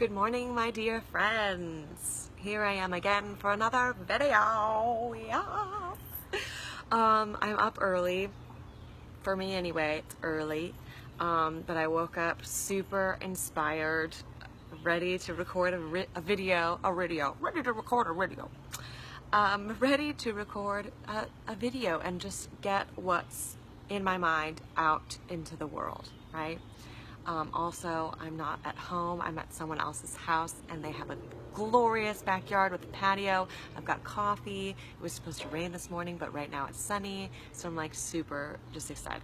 Good morning, my dear friends. Here I am again for another video. Yeah. I'm up early. For me anyway, it's early. But I woke up super inspired, ready to record ready to record a video. Ready to record a video and just get what's in my mind out into the world, right? Also, I'm not at home, I'm at someone else's house and they have a glorious backyard with a patio. I've got coffee. It was supposed to rain this morning, but right now it's sunny. So I'm like super just excited.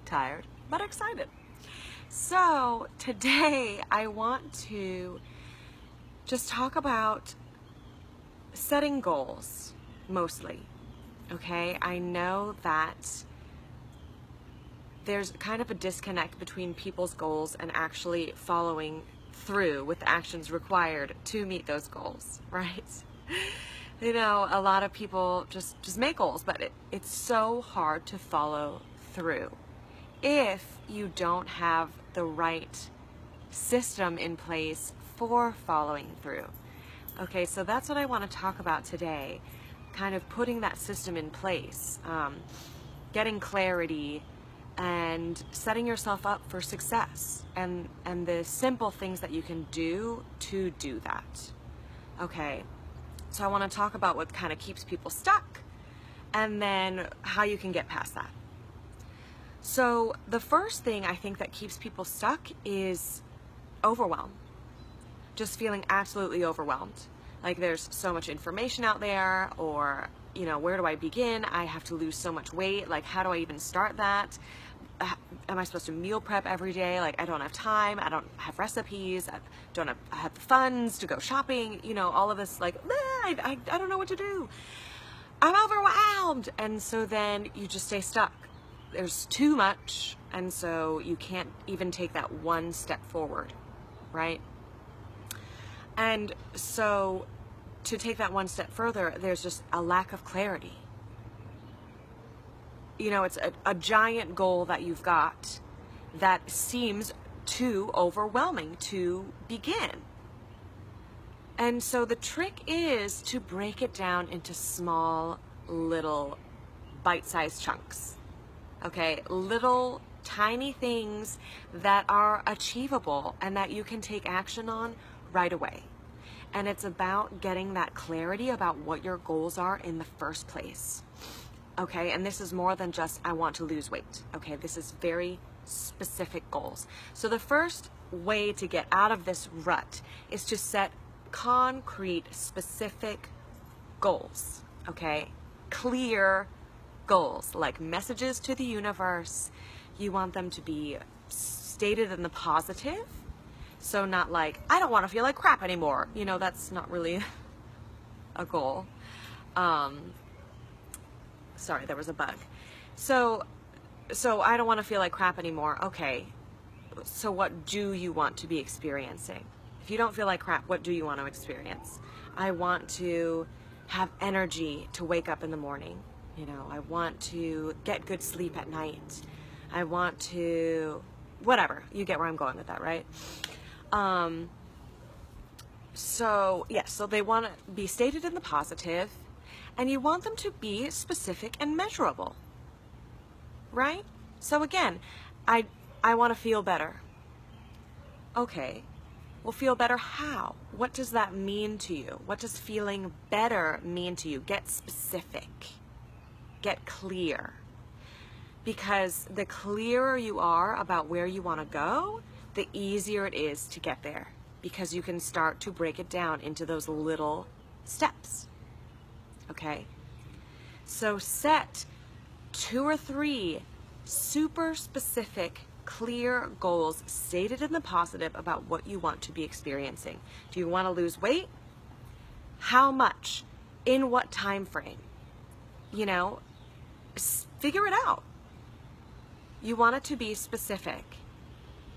Tired, but excited. So today I want to just talk about setting goals, mostly. Okay, I know that there's kind of a disconnect between people's goals and actually following through with the actions required to meet those goals, right? You know, a lot of people just make goals, but it's so hard to follow through if you don't have the right system in place for following through. Okay, so that's what I want to talk about today, kind of putting that system in place, getting clarity, and setting yourself up for success and the simple things that you can do to do that. Okay, so I want to talk about what kind of keeps people stuck and then how you can get past that. So the first thing I think that keeps people stuck is overwhelm. Just feeling absolutely overwhelmed. Like there's so much information out there, or you know, where do I begin? I have to lose so much weight. Like, how do I even start that? Am I supposed to meal prep every day? Like, I don't have time. I don't have recipes. I don't have the funds to go shopping. You know, all of this, like, I don't know what to do. I'm overwhelmed. And so then you just stay stuck. There's too much. And so you can't even take that one step forward, right? And so to take that one step further, there's just a lack of clarity. You know, it's a giant goal that you've got that seems too overwhelming to begin. And so the trick is to break it down into small, little, bite-sized chunks. Okay, little, tiny things that are achievable and that you can take action on right away. And it's about getting that clarity about what your goals are in the first place. Okay, and this is more than just, I want to lose weight. Okay, this is very specific goals. So the first way to get out of this rut is to set concrete, specific goals. Okay, clear goals, like messages to the universe. You want them to be stated in the positive. So not like, I don't want to feel like crap anymore. You know, that's not really a goal. Sorry, there was a bug. So I don't want to feel like crap anymore. Okay, so what do you want to be experiencing? If you don't feel like crap, what do you want to experience? I want to have energy to wake up in the morning. You know, I want to get good sleep at night. I want to, whatever. You get where I'm going with that, right? So yes, so they want to be stated in the positive, and you want them to be specific and measurable, right? So again, I want to feel better. Okay, well, feel better how? What does that mean to you? What does feeling better mean to you? Get specific, get clear, because the clearer you are about where you want to go, the easier it is to get there, because you can start to break it down into those little steps. Okay? So set 2 or 3 super specific, clear goals stated in the positive about what you want to be experiencing. Do you want to lose weight? How much? In what time frame? You know, figure it out. You want it to be specific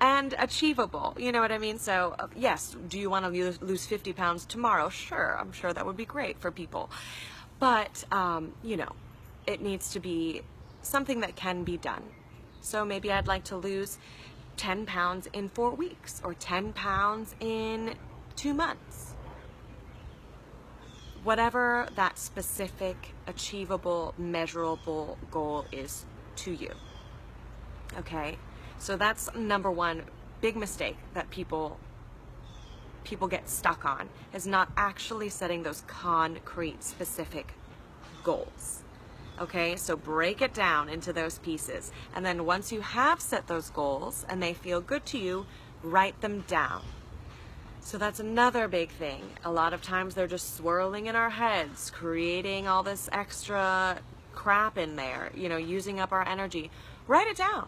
and achievable, you know what I mean? So yes, do you want to lose 50 pounds tomorrow? Sure, I'm sure that would be great for people. But, you know, it needs to be something that can be done. So maybe I'd like to lose 10 pounds in 4 weeks or 10 pounds in 2 months. Whatever that specific, achievable, measurable goal is to you. Okay? So that's number one big mistake that people get stuck on, is not actually setting those concrete, specific goals. Okay, so break it down into those pieces. And then once you have set those goals and they feel good to you, write them down. So that's another big thing. A lot of times they're just swirling in our heads, creating all this extra crap in there, you know, using up our energy. Write it down.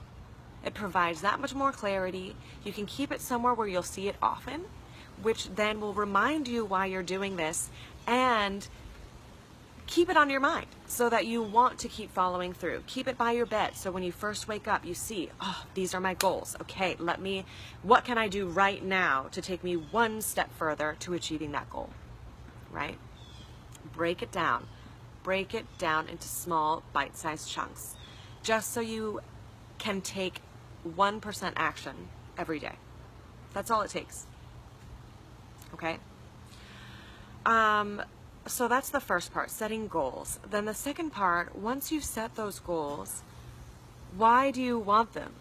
It provides that much more clarity. You can keep it somewhere where you'll see it often, which then will remind you why you're doing this, and keep it on your mind so that you want to keep following through. Keep it by your bed so when you first wake up, you see, oh, these are my goals. Okay, what can I do right now to take me one step further to achieving that goal, right? Break it down. Break it down into small, bite-sized chunks, just so you can take 1% action every day. That's all it takes. Okay? So that's the first part, setting goals. Then the second part, once you've set those goals, why do you want them?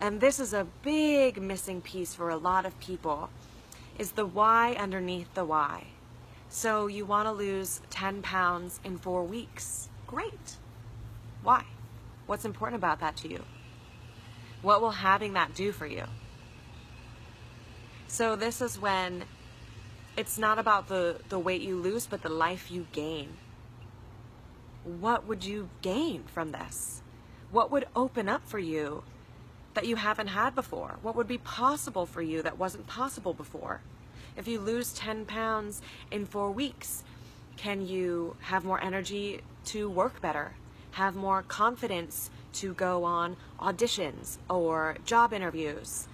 And this is a big missing piece for a lot of people, is the why underneath the why. So you want to lose 10 pounds in 4 weeks. Great. Why? What's important about that to you? What will having that do for you? So this is when it's not about the weight you lose, but the life you gain. What would you gain from this? What would open up for you that you haven't had before? What would be possible for you that wasn't possible before? If you lose 10 pounds in 4 weeks, can you have more energy to work better? Have more confidence to go on auditions or job interviews?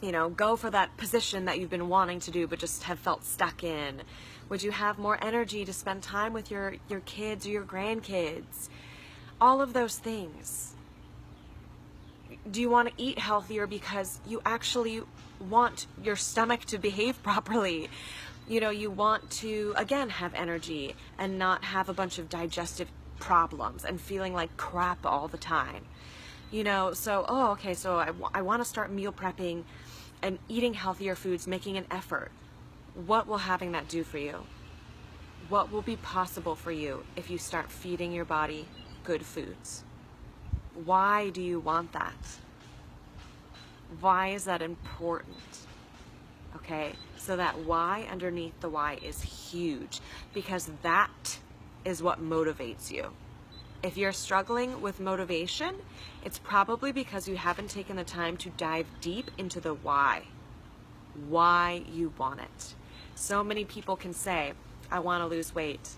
You know, go for that position that you've been wanting to do but just have felt stuck in? Would you have more energy to spend time with your kids or your grandkids? All of those things. Do you want to eat healthier because you actually want your stomach to behave properly? You know, you want to, again, have energy and not have a bunch of digestive problems and feeling like crap all the time. You know, so, oh, okay, so I want to start meal prepping and eating healthier foods, making an effort. What will having that do for you? What will be possible for you if you start feeding your body good foods? Why do you want that? Why is that important? Okay, so that why underneath the why is huge, because that is what motivates you. If you're struggling with motivation, it's probably because you haven't taken the time to dive deep into the why you want it. So many people can say, I want to lose weight,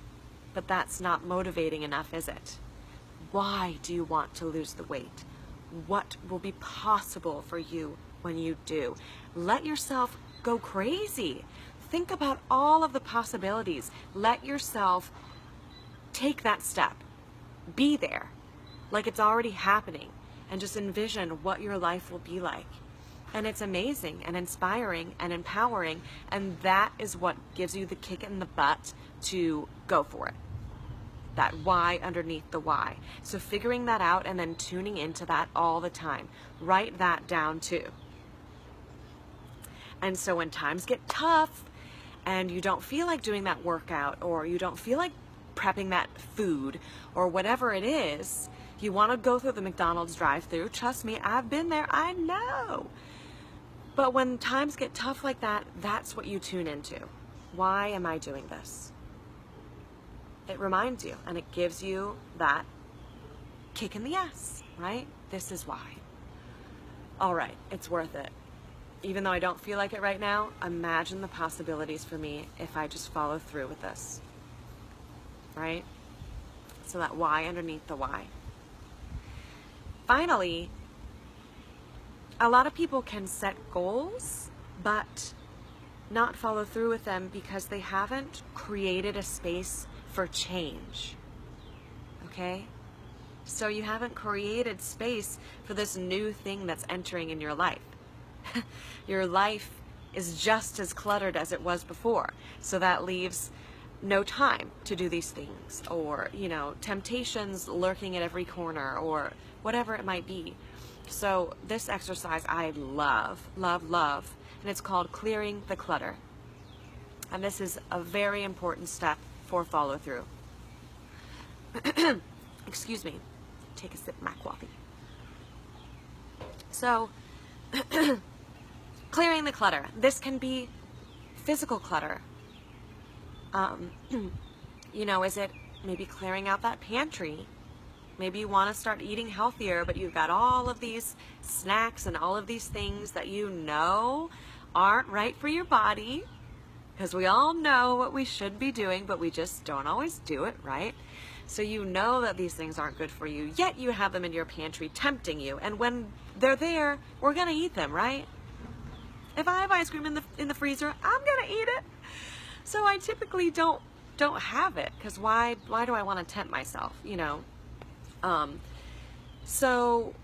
but that's not motivating enough, is it? Why do you want to lose the weight? What will be possible for you when you do? Let yourself go crazy. Think about all of the possibilities. Let yourself take that step. Be there, like it's already happening, and just envision what your life will be like. And it's amazing and inspiring and empowering, and that is what gives you the kick in the butt to go for it. That why underneath the why. So figuring that out and then tuning into that all the time. Write that down too. And so when times get tough and you don't feel like doing that workout, or you don't feel like prepping that food, or whatever it is, you want to go through the McDonald's drive-thru. Trust me, I've been there, I know. But when times get tough like that, that's what you tune into. Why am I doing this? It reminds you, and it gives you that kick in the ass, right? This is why. All right, it's worth it. Even though I don't feel like it right now, imagine the possibilities for me if I just follow through with this. Right? So that why underneath the why. Finally, a lot of people can set goals, but not follow through with them because they haven't created a space for change. Okay? So you haven't created space for this new thing that's entering in your life. Your life is just as cluttered as it was before. So that leaves no time to do these things, or, you know, temptations lurking at every corner, or whatever it might be. So this exercise I love, love, love, and it's called clearing the clutter. And this is a very important step for follow through. Excuse me. Take a sip of my coffee. So, clearing the clutter. This can be physical clutter. You know, is it maybe clearing out that pantry? Maybe you want to start eating healthier, but you've got all of these snacks and all of these things that you know aren't right for your body, because we all know what we should be doing, but we just don't always do it, right? So you know that these things aren't good for you, yet you have them in your pantry tempting you. And when they're there, we're going to eat them, right? If I have ice cream in the freezer, I'm going to eat it. So I typically don't have it, because why do I want to tempt myself, you know? So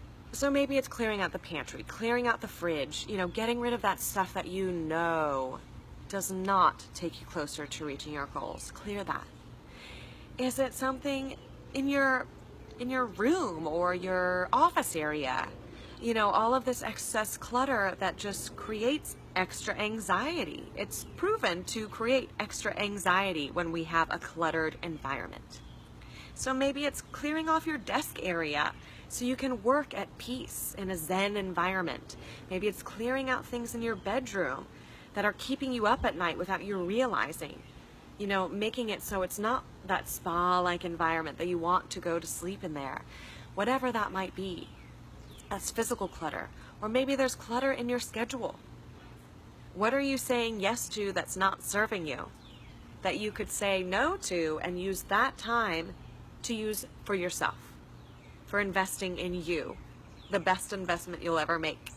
maybe it's clearing out the pantry, clearing out the fridge, you know, getting rid of that stuff that you know does not take you closer to reaching your goals. Clear that. Is it something in your room or your office area? You know, all of this excess clutter that just creates extra anxiety. It's proven to create extra anxiety when we have a cluttered environment. So maybe it's clearing off your desk area so you can work at peace in a Zen environment. Maybe it's clearing out things in your bedroom that are keeping you up at night without you realizing. You know, making it so it's not that spa-like environment that you want to go to sleep in there. Whatever that might be. That's physical clutter. Or maybe there's clutter in your schedule. What are you saying yes to that's not serving you, that you could say no to and use that time to use for yourself, for investing in you, the best investment you'll ever make,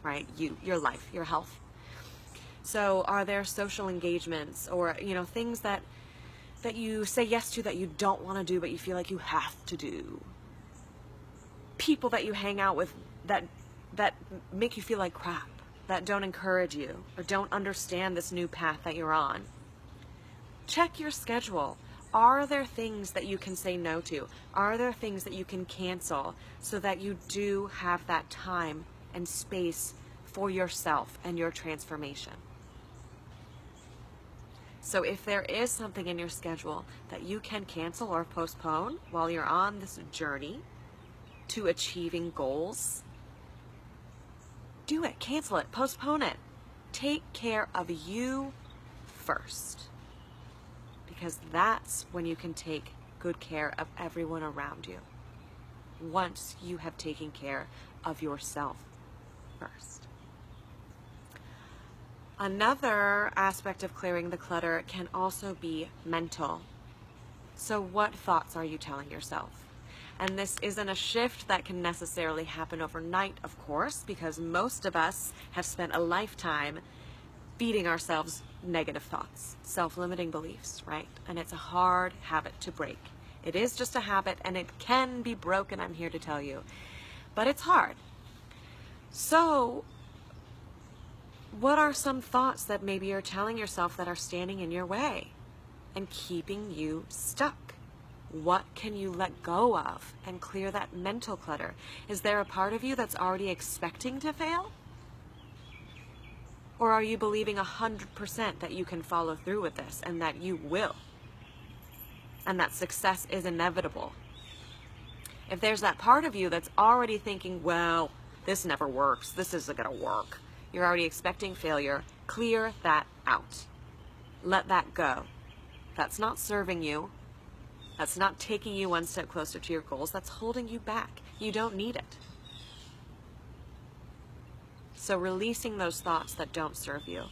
right? You, your life, your health. So are there social engagements or, you know, things that you say yes to that you don't want to do but you feel like you have to do? People that you hang out with that make you feel like crap, that don't encourage you or don't understand this new path that you're on. Check your schedule. Are there things that you can say no to? Are there things that you can cancel so that you do have that time and space for yourself and your transformation? So if there is something in your schedule that you can cancel or postpone while you're on this journey to achieving goals, do it, cancel it, postpone it. Take care of you first, because that's when you can take good care of everyone around you, once you have taken care of yourself first. Another aspect of clearing the clutter can also be mental. So what thoughts are you telling yourself? And this isn't a shift that can necessarily happen overnight, of course, because most of us have spent a lifetime feeding ourselves negative thoughts, self-limiting beliefs, right? And it's a hard habit to break. It is just a habit and it can be broken, I'm here to tell you, but it's hard. So what are some thoughts that maybe you're telling yourself that are standing in your way and keeping you stuck? What can you let go of and clear that mental clutter? Is there a part of you that's already expecting to fail? Or are you believing 100% that you can follow through with this and that you will? And that success is inevitable? If there's that part of you that's already thinking, well, this never works, this isn't going to work, you're already expecting failure, clear that out. Let that go. That's not serving you. That's not taking you one step closer to your goals. That's holding you back. You don't need it. So releasing those thoughts that don't serve you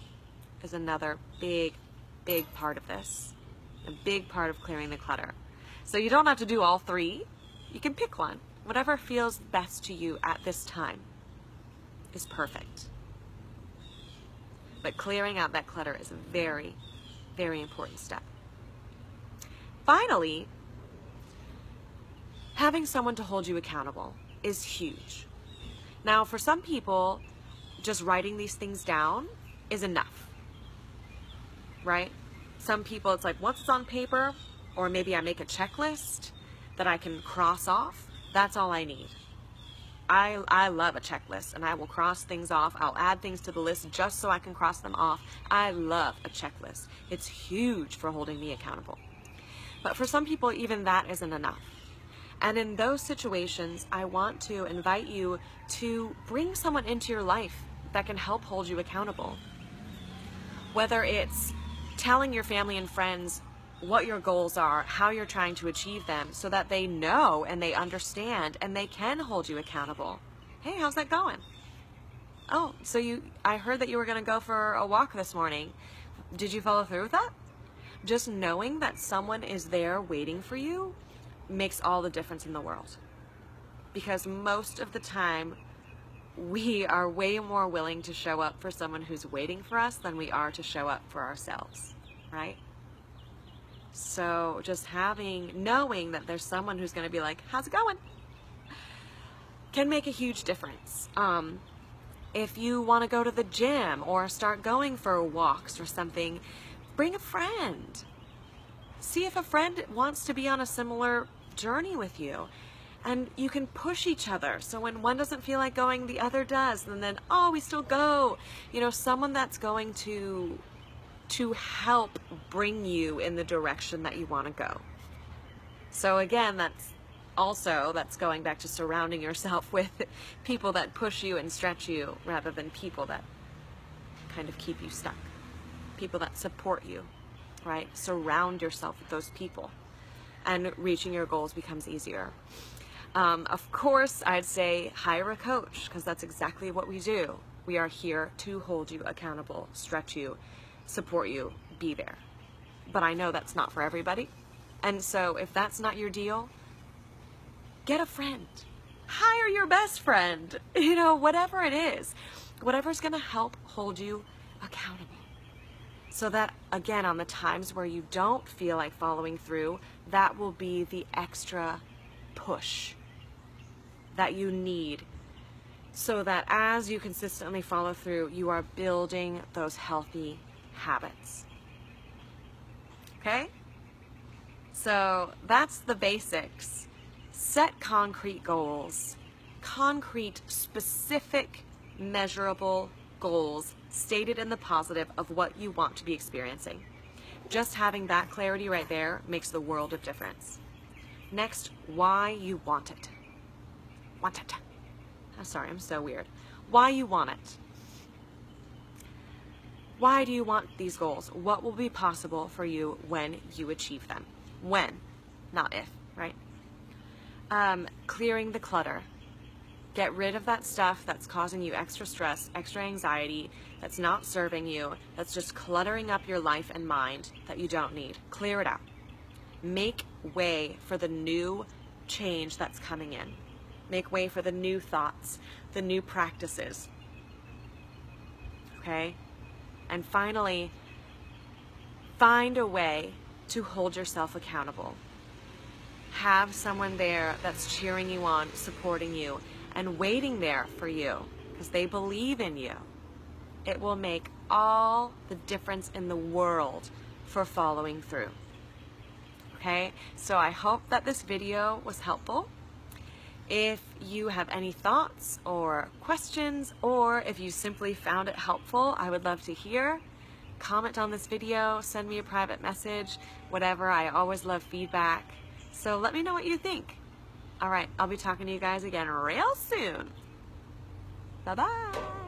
is another big, big part of this. A big part of clearing the clutter. So you don't have to do all three. You can pick one. Whatever feels best to you at this time is perfect. But clearing out that clutter is a very, very important step. Finally, having someone to hold you accountable is huge. Now, for some people, just writing these things down is enough, right? Some people, it's like, once it's on paper, or maybe I make a checklist that I can cross off, that's all I need. I love a checklist, and I will cross things off. I'll add things to the list just so I can cross them off. I love a checklist. It's huge for holding me accountable. But for some people, even that isn't enough. And in those situations, I want to invite you to bring someone into your life that can help hold you accountable. Whether it's telling your family and friends what your goals are, how you're trying to achieve them, so that they know and they understand and they can hold you accountable. Hey, how's that going? Oh, so I heard that you were going to go for a walk this morning. Did you follow through with that? Just knowing that someone is there waiting for you makes all the difference in the world. Because most of the time, we are way more willing to show up for someone who's waiting for us than we are to show up for ourselves, right? So just knowing that there's someone who's going to be like, how's it going? Can make a huge difference. If you want to go to the gym or start going for walks or something, bring a friend. See if a friend wants to be on a similar journey with you. And you can push each other. So when one doesn't feel like going, the other does. And then, oh, we still go. You know, someone that's going to help bring you in the direction that you want to go. So again, that's going back to surrounding yourself with people that push you and stretch you rather than people that kind of keep you stuck. People that support you, right? Surround yourself with those people and reaching your goals becomes easier. Of course, I'd say hire a coach, because that's exactly what we do. We are here to hold you accountable, stretch you, support you, be there. But I know that's not for everybody. And so if that's not your deal, get a friend. Hire your best friend. You know, whatever it is. Whatever's going to help hold you accountable. So that, again, on the times where you don't feel like following through, that will be the extra push that you need, so that as you consistently follow through, you are building those healthy habits. Okay? So that's the basics. Set concrete goals. Concrete, specific, measurable goals stated in the positive of what you want to be experiencing. Just having that clarity right there makes the world of difference. Next, why you want it. Want it. I'm sorry, I'm so weird. Why you want it. Why do you want these goals? What will be possible for you when you achieve them? When, not if, right? Clearing the clutter. Get rid of that stuff that's causing you extra stress, extra anxiety, that's not serving you, that's just cluttering up your life and mind that you don't need. Clear it out. Make way for the new change that's coming in. Make way for the new thoughts, the new practices. Okay? And finally, find a way to hold yourself accountable. Have someone there that's cheering you on, supporting you, and waiting there for you because they believe in you. It will make all the difference in the world for following through. Okay? So I hope that this video was helpful. If you have any thoughts or questions, or if you simply found it helpful, I would love to hear. Comment on this video, send me a private message, whatever. I always love feedback. So let me know what you think. All right, I'll be talking to you guys again real soon. Bye-bye.